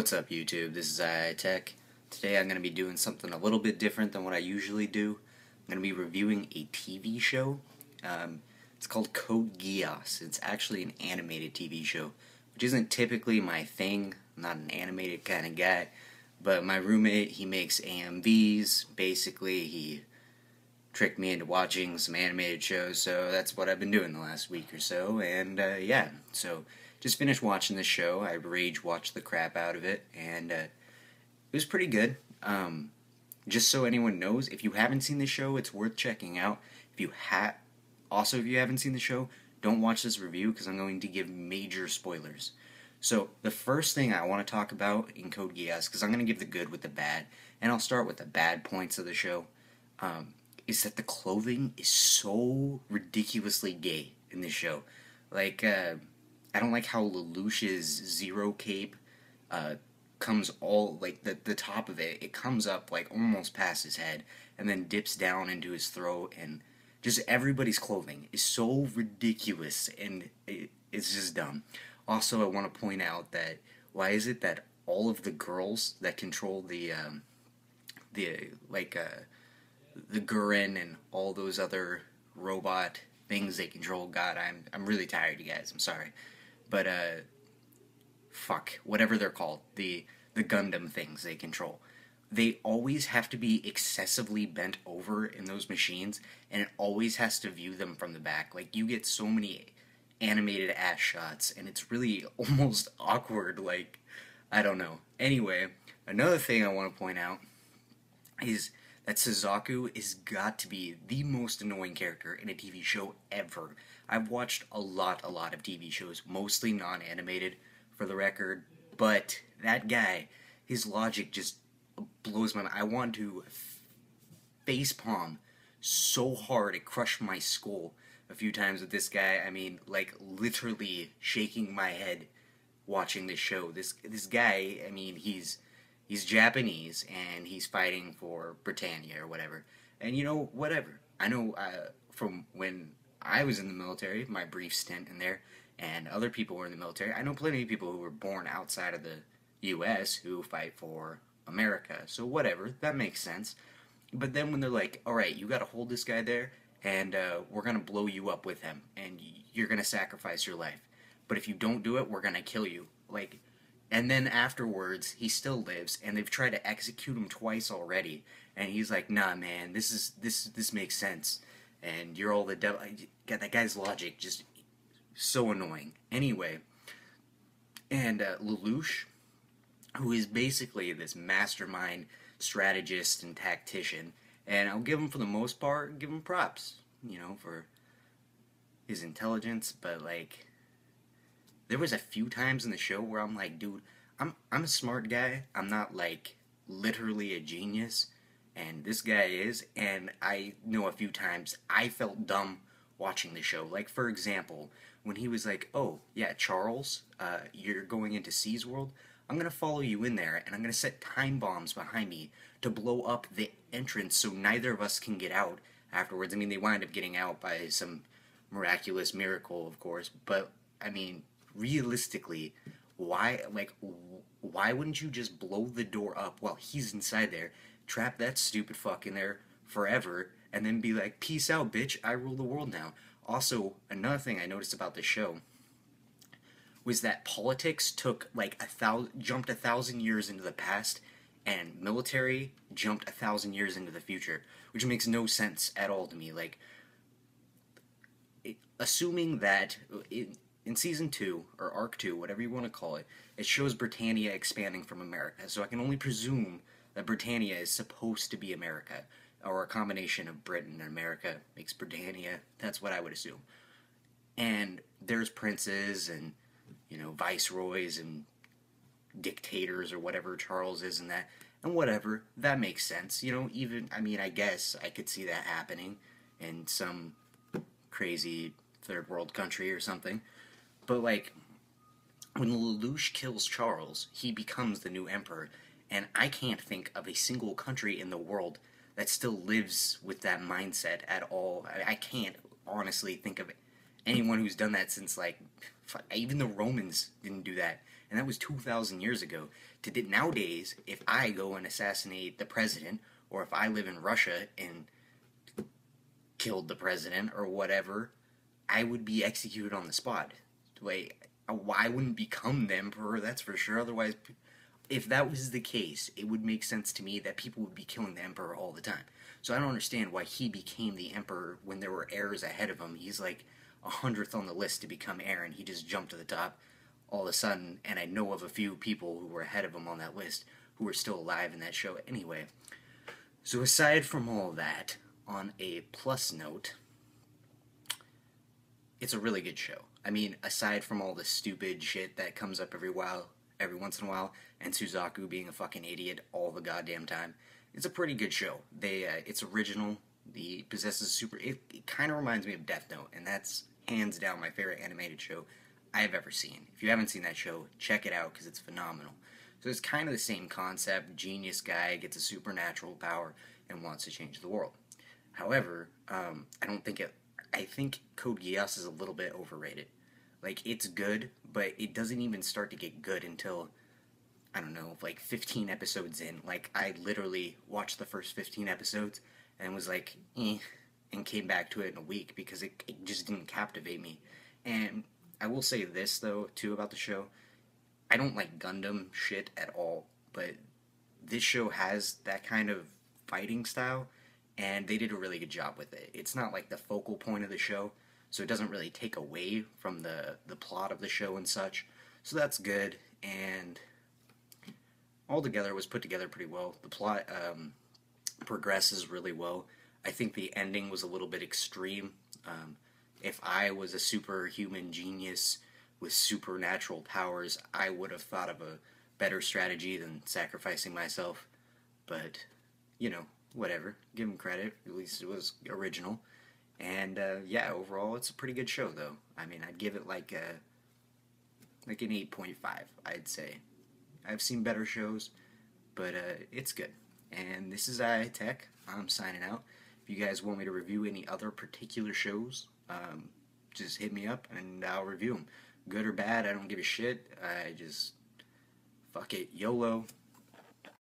What's up, YouTube? This is iTech. Today I'm going to be doing something a little bit different than what I usually do. I'm going to be reviewing a TV show. It's called Code Geass. It's actually an animated TV show, which isn't typically my thing. I'm not an animated kind of guy. But my roommate, he makes AMVs. Basically, he tricked me into watching some animated shows, so that's what I've been doing the last week or so. And yeah, so just finished watching this show. I rage watched the crap out of it, and it was pretty good. Just so anyone knows, if you haven't seen the show, it's worth checking out. If you haven't seen the show, don't watch this review because I'm going to give major spoilers. So the first thing I want to talk about in Code Geass, because I'm going to give the good with the bad, and I'll start with the bad points of the show, is that the clothing is so ridiculously gay in this show. Like, I don't like how Lelouch's Zero cape comes all, like, the top of it comes up, like, almost past his head, and then dips down into his throat, and just everybody's clothing is so ridiculous, and it's just dumb. Also, I want to point out that, why is it that all of the girls that control the Gurren and all those other robot things they control, God, I'm really tired, you guys, I'm sorry. But, fuck, whatever they're called, the Gundam things they control, they always have to be excessively bent over in those machines, and it always has to view them from the back. Like, you get so many animated ass shots, and it's really almost awkward, like, I don't know. Anyway, another thing I want to point out is that Suzaku is got to be the most annoying character in a TV show ever. I've watched a lot of TV shows, mostly non-animated, for the record, but that guy, his logic just blows my mind. I want to facepalm so hard it crushed my skull a few times with this guy. I mean, like, literally shaking my head watching this show. This guy, I mean, he's Japanese, and he's fighting for Britannia or whatever. And, you know, whatever. I know from when I was in the military, my brief stint in there, and other people were in the military, I know plenty of people who were born outside of the U.S. who fight for America. So whatever, that makes sense. But then when they're like, alright, you gotta hold this guy there, and we're gonna blow you up with him, and you're gonna sacrifice your life. But if you don't do it, we're gonna kill you. Like, and then afterwards, he still lives, and they've tried to execute him twice already. And he's like, nah, man, this makes sense. And you're all the devil. God, that guy's logic just so annoying. Anyway, and Lelouch, who is basically this mastermind strategist and tactician, and I'll give him, for the most part, give him props, you know, for his intelligence, but, like, there was a few times in the show where I'm like, dude, I'm a smart guy. I'm not, like, literally a genius, and this guy is, and I know a few times I felt dumb watching the show. Like, for example, when he was like, oh, yeah, Charles, you're going into C's world, I'm going to follow you in there, and I'm going to set time bombs behind me to blow up the entrance so neither of us can get out afterwards. I mean, they wind up getting out by some miraculous miracle, of course, but, I mean, realistically, why wouldn't you just blow the door up while he's inside there, trap that stupid fuck in there forever, and then be like, peace out, bitch, I rule the world now. Also, another thing I noticed about this show was that politics took, like, jumped 1,000 years into the past, and military jumped 1,000 years into the future, which makes no sense at all to me. Like, assuming that in Season 2, or Arc 2, whatever you want to call it, it shows Britannia expanding from America, so I can only presume that Britannia is supposed to be America, or a combination of Britain and America makes Britannia. That's what I would assume. And there's princes and, you know, viceroys and dictators or whatever Charles is, and that, and whatever, that makes sense. You know, even, I mean, I guess I could see that happening in some crazy third world country or something. But, like, when Lelouch kills Charles, he becomes the new emperor, and I can't think of a single country in the world that still lives with that mindset at all. I can't honestly think of anyone who's done that since, like, even the Romans didn't do that. and that was 2,000 years ago. Nowadays, if I go and assassinate the president, or if I live in Russia and killed the president or whatever, I would be executed on the spot. Wait, I wouldn't become the emperor, that's for sure. Otherwise, if that was the case, it would make sense to me that people would be killing the emperor all the time. So I don't understand why he became the emperor when there were heirs ahead of him. He's like 100th on the list to become heir, and he just jumped to the top all of a sudden. And I know of a few people who were ahead of him on that list who are still alive in that show anyway. So aside from all that, on a plus note, it's a really good show. I mean, aside from all the stupid shit that comes up every once in a while, and Suzaku being a fucking idiot all the goddamn time, it's a pretty good show. It's original. It possesses it kind of reminds me of Death Note, and that's hands down my favorite animated show I've ever seen. If you haven't seen that show, check it out because it's phenomenal. So it's kind of the same concept. Genius guy gets a supernatural power and wants to change the world. However, I think Code Geass is a little bit overrated. Like, it's good, but it doesn't even start to get good until, I don't know, like 15 episodes in. Like, I literally watched the first 15 episodes and was like, and came back to it in a week because it just didn't captivate me. And I will say this, though, too, about the show. I don't like Gundam shit at all, but this show has that kind of fighting style, and they did a really good job with it. It's not like the focal point of the show, so it doesn't really take away from the plot of the show and such. So that's good, and altogether it was put together pretty well. The plot progresses really well. I think the ending was a little bit extreme. If I was a superhuman genius with supernatural powers, I would have thought of a better strategy than sacrificing myself. But, whatever. Give him credit. At least it was original. And, yeah, overall, it's a pretty good show, though. I mean, I'd give it like an 8.5, I'd say. I've seen better shows, but it's good. And this is iTech. I'm signing out. If you guys want me to review any other particular shows, just hit me up and I'll review them. Good or bad, I don't give a shit. I just, fuck it, YOLO.